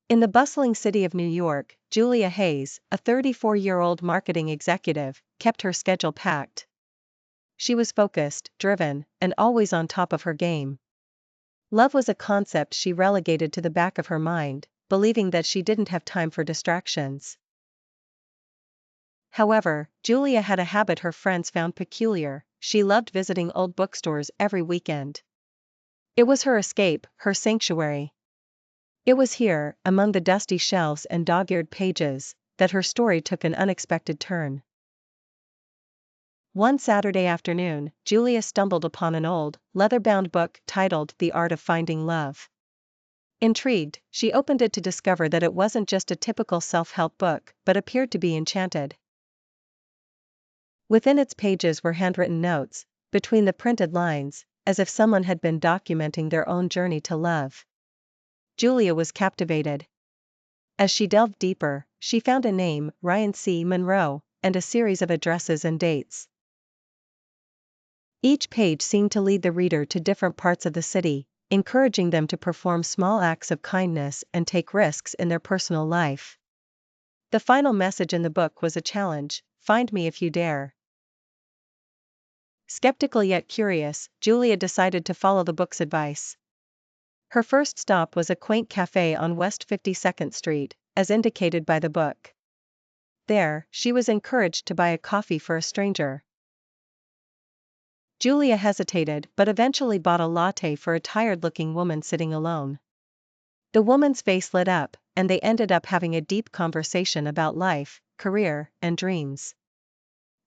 In the bustling city of New York, Julia Hayes, a 34-year-old marketing executive, kept her schedule packed. She was focused, driven, and always on top of her game. Love was a concept she relegated to the back of her mind, believing that she didn't have time for distractions. However, Julia had a habit her friends found peculiar: she loved visiting old bookstores every weekend. It was her escape, her sanctuary. It was here, among the dusty shelves and dog-eared pages, that her story took an unexpected turn. One Saturday afternoon, Julia stumbled upon an old, leather-bound book titled The Art of Finding Love. Intrigued, she opened it to discover that it wasn't just a typical self-help book, but appeared to be enchanted. Within its pages were handwritten notes, between the printed lines, as if someone had been documenting their own journey to love. Julia was captivated. As she delved deeper, she found a name, Ryan C. Monroe, and a series of addresses and dates. Each page seemed to lead the reader to different parts of the city, encouraging them to perform small acts of kindness and take risks in their personal life. The final message in the book was a challenge: find me if you dare. Skeptical yet curious, Julia decided to follow the book's advice. Her first stop was a quaint cafe on West 52nd Street, as indicated by the book. There, she was encouraged to buy a coffee for a stranger. Julia hesitated but eventually bought a latte for a tired-looking woman sitting alone. The woman's face lit up, and they ended up having a deep conversation about life, career, and dreams.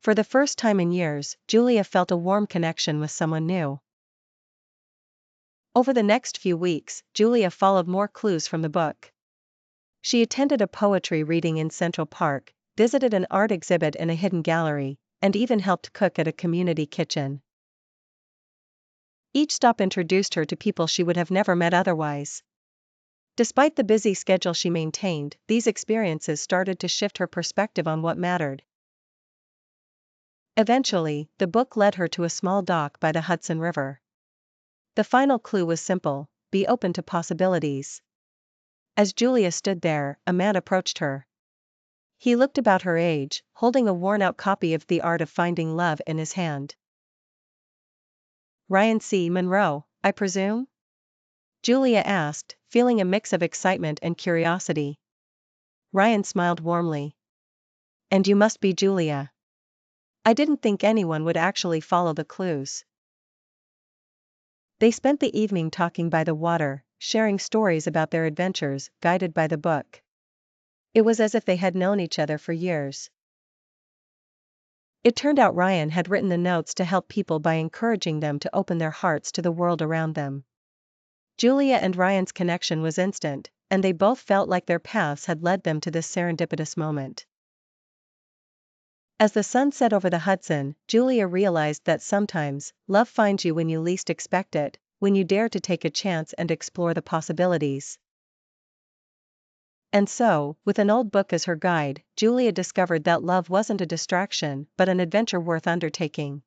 For the first time in years, Julia felt a warm connection with someone new. Over the next few weeks, Julia followed more clues from the book. She attended a poetry reading in Central Park, visited an art exhibit in a hidden gallery, and even helped cook at a community kitchen. Each stop introduced her to people she would have never met otherwise. Despite the busy schedule she maintained, these experiences started to shift her perspective on what mattered. Eventually, the book led her to a small dock by the Hudson River. The final clue was simple: be open to possibilities. As Julia stood there, a man approached her. He looked about her age, holding a worn-out copy of The Art of Finding Love in his hand. Ryan C. Monroe, I presume? Julia asked, feeling a mix of excitement and curiosity. Ryan smiled warmly. And you must be Julia. I didn't think anyone would actually follow the clues. They spent the evening talking by the water, sharing stories about their adventures, guided by the book. It was as if they had known each other for years. It turned out Ryan had written the notes to help people by encouraging them to open their hearts to the world around them. Julia and Ryan's connection was instant, and they both felt like their paths had led them to this serendipitous moment. As the sun set over the Hudson, Julia realized that sometimes, love finds you when you least expect it, when you dare to take a chance and explore the possibilities. And so, with an old book as her guide, Julia discovered that love wasn't a distraction but an adventure worth undertaking.